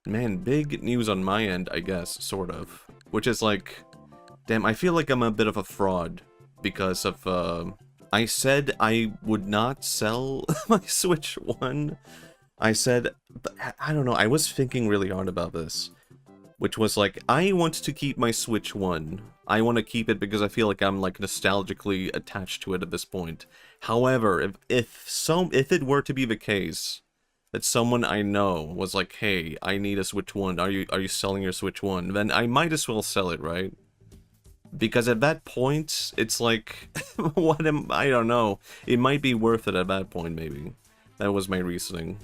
Man, big news on my end, I guess, sort of. Which is like, damn, I feel like I'm a bit of a fraud because of, I said I would not sell my Switch 1. I said, but I don't know, I was thinking really hard about this. Which was like, I want to keep my Switch 1. I want to keep it because I feel like I'm like nostalgically attached to it at this point. However, if it were to be the case that someone I know was like, "Hey, I need a Switch 1. Are you selling your Switch 1?" Then I might as well sell it, right? Because at that point, it's like, I don't know. It might be worth it at that point, maybe. That was my reasoning.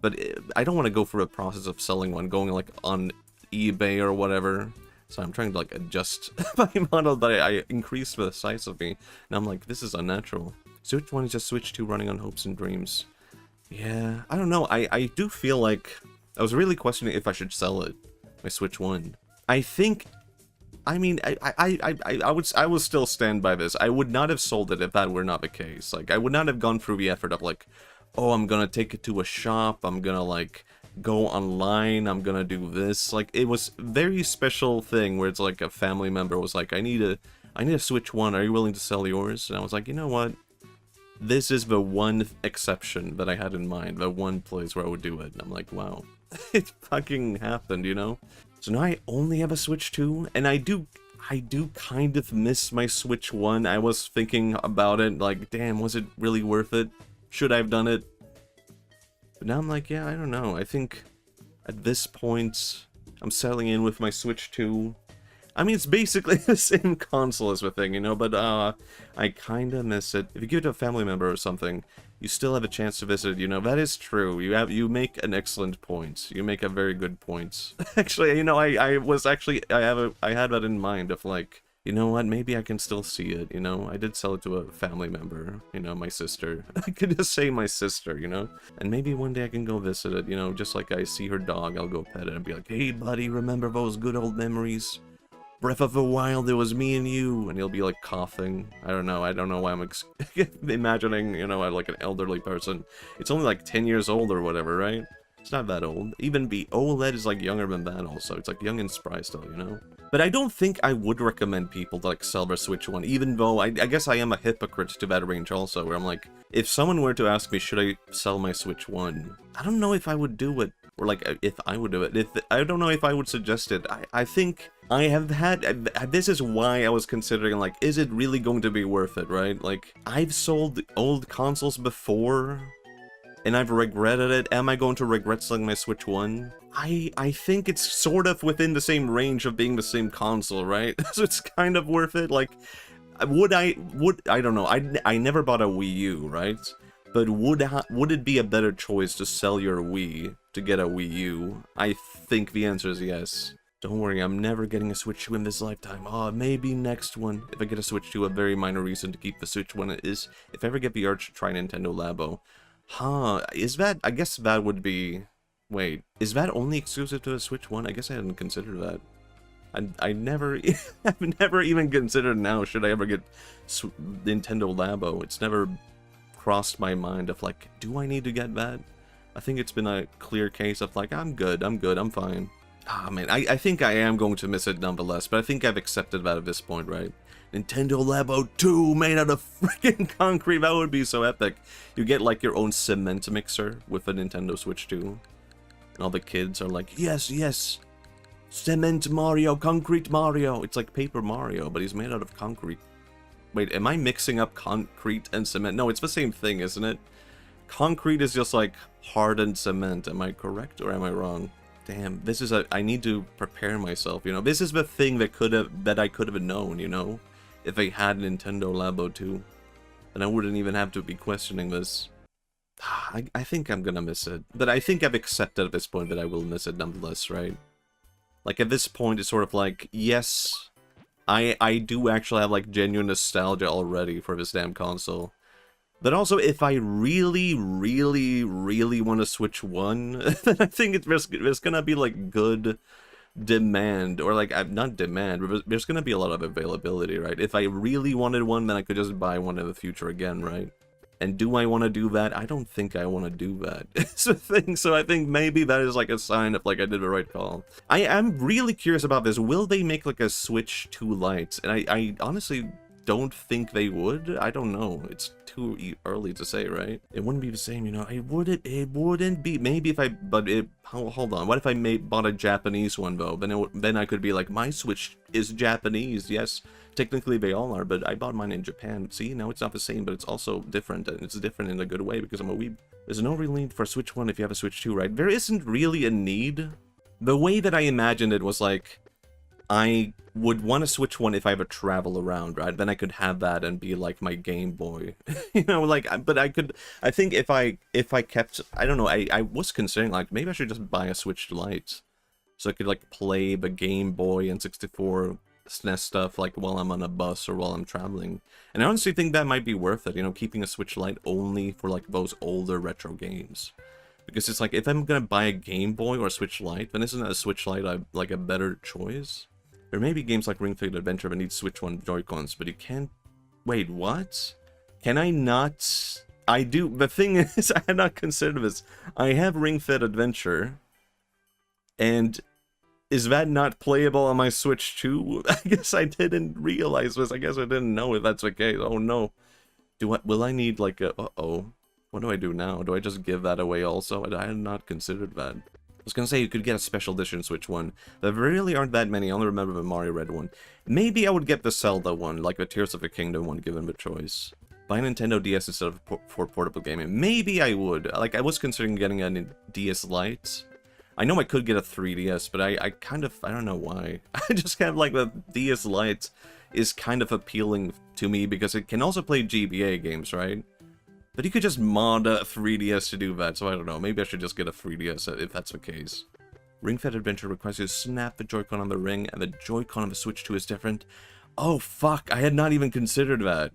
But I don't want to go through a process of selling one, going like on eBay or whatever. So I'm trying to like adjust my model, but I increased the size of me. And I'm like, this is unnatural. Switch 1 is just Switch 2 running on hopes and dreams. Yeah, I don't know. I do feel like I was really questioning if I should sell it, my Switch 1. I think, I mean, I would still stand by this. I would not have sold it if that were not the case. Like, I would not have gone through the effort of like, oh, I'm gonna take it to a shop, I'm gonna like go online, I'm gonna do this. Like, it was a very special thing where it's like a family member was like, I need a Switch 1, are you willing to sell yours? And I was like, you know what? This is the one exception that I had in mind, the one place where I would do it. And I'm like, wow, it fucking happened, you know? So now I only have a Switch 2, and I do kind of miss my Switch 1. I was thinking about it, like, damn, was it really worth it? Should I have done it? But now I'm like, yeah, I don't know. I think at this point, I'm settling in with my Switch 2. I mean, it's basically the same console as the thing, you know, but I kinda miss it. If you give it to a family member or something, you still have a chance to visit, you know, that is true. You make an excellent point. You make a very good point. Actually, you know, I had that in mind of like, you know what, maybe I can still see it, you know? I did sell it to a family member, you know, my sister. I could just say my sister, you know? And maybe one day I can go visit it, you know, just like I see her dog, I'll go pet it and be like, hey buddy, remember those good old memories? Breath of the Wild, it was me and you, and he'll be like coughing. I don't know why I'm imagining, you know, like an elderly person. It's only like 10 years old or whatever, right? It's not that old. Even the OLED is like younger than that also. It's like young and spry still, you know? But I don't think I would recommend people to like sell their Switch 1, even though I guess I am a hypocrite to that range also, where I'm like, if someone were to ask me, should I sell my Switch 1? I don't know if I would do it. Or like, if I would do it. I don't know if I would suggest it. I think I have had... This is why I was considering, like, is it really going to be worth it, right? Like, I've sold old consoles before, and I've regretted it. Am I going to regret selling my Switch 1? I think it's sort of within the same range of being the same console, right? So it's kind of worth it. Like, I don't know. I never bought a Wii U, right? But would it be a better choice to sell your Wii to get a Wii U? I think the answer is yes. Don't worry, I'm never getting a Switch 2 in this lifetime. Oh, maybe next one. If I get a Switch 2, a very minor reason to keep the Switch 1 is if I ever get the urge to try Nintendo Labo. Huh, is that... I guess that would be... Wait, is that only exclusive to the Switch 1? I guess I hadn't considered that. I never... I've never even considered now, should I ever get Nintendo Labo. It's never crossed my mind of like, do I need to get that? I think it's been a clear case of like, I'm good, I'm fine. Ah man, I think I am going to miss it nonetheless, but I think I've accepted that at this point, right? Nintendo Labo 2 made out of freaking concrete, that would be so epic. You get like your own cement mixer with a Nintendo Switch 2. And all the kids are like, yes, yes, cement Mario, concrete Mario. It's like Paper Mario, but he's made out of concrete. Wait, am I mixing up concrete and cement? No, it's the same thing, isn't it? Concrete is just like hardened cement. Am I correct or am I wrong? Damn, this is I need to prepare myself, you know? This is the thing that I could have known, you know? If I had Nintendo Labo 2. Then I wouldn't even have to be questioning this. I think I'm gonna miss it. But I think I've accepted at this point that I will miss it nonetheless, right? Like, at this point, it's sort of like, yes... I do actually have, like, genuine nostalgia already for this damn console. But also, if I really, really, really want to Switch 1, then I think there's gonna be, like, good demand. Or, like, not demand, but there's gonna be a lot of availability, right? If I really wanted one, then I could just buy one in the future again, right? And do I want to do that? I don't think I want to do that. It's the thing, so I think maybe that is like a sign of like I did the right call. I am really curious about this. Will they make like a Switch 2 Lite? And I honestly don't think they would. I don't know. It's too early to say, right? It wouldn't be the same, you know. It wouldn't be. Maybe if I, but it, hold on. What if I bought a Japanese one though? Then I could be like, my Switch is Japanese. Yes, technically they all are, but I bought mine in Japan. See, now it's not the same, but it's also different, and it's different in a good way because I'm a weeb. There's no real need for a Switch 1 if you have a Switch 2, right? There isn't really a need. The way that I imagined it was like, I would want to Switch 1 if I ever travel around, right? Then I could have that and be like my Game Boy. You know, like, but I think if I kept, I don't know, I was considering like, maybe I should just buy a Switch Lite. So I could like play the Game Boy and 64 SNES stuff like while I'm on a bus or while I'm traveling. And I honestly think that might be worth it, you know, keeping a Switch Lite only for like those older retro games. Because it's like, if I'm gonna buy a Game Boy or a Switch Lite, then isn't a Switch Lite like a better choice? There may be games like Ring Fit Adventure that need Switch 1 Joy-Cons, but you can't... Wait, what? Can I not... I do... The thing is, I had not considered this. I have Ring Fit Adventure, and is that not playable on my Switch 2? I guess I didn't realize this. I guess I didn't know if that's okay. Oh no. Will I need like a... Uh-oh. What do I do now? Do I just give that away also? I had not considered that. I was gonna say you could get a special edition Switch one. There really aren't that many. I only remember the Mario Red one. Maybe I would get the Zelda one, like the Tears of the Kingdom one, given the choice. Buy a Nintendo DS instead of for portable gaming. Maybe I would. Like, I was considering getting a DS Lite. I know I could get a 3DS, but I kind of, I don't know why. I just kind of like the DS Lite is kind of appealing to me because it can also play GBA games, right? But you could just mod a 3DS to do that, so I don't know. Maybe I should just get a 3DS if that's the case. Ring Fit Adventure requires you to snap the Joy-Con on the Ring, and the Joy-Con on the Switch 2 is different. Oh, fuck. I had not even considered that.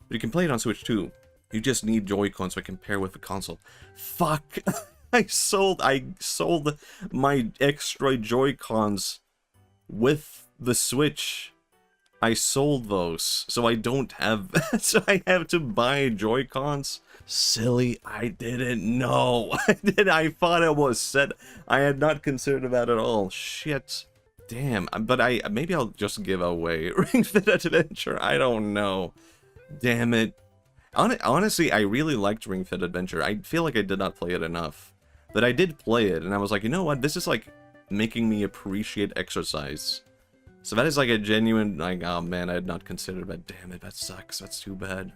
But you can play it on Switch 2. You just need Joy-Con so I compare with the console. Fuck. I sold my extra Joy-Cons with the Switch. I sold those, so I don't have that, so I have to buy Joy-Cons. Silly, I didn't know. I thought it was set. I had not considered that at all. Shit. Damn, but maybe I'll just give away Ring Fit Adventure. I don't know. Damn it. Honestly, I really liked Ring Fit Adventure. I feel like I did not play it enough. But I did play it, and I was like, you know what? This is like making me appreciate exercise. So that is like a genuine, like, oh man, I had not considered that. Damn it, that sucks. That's too bad.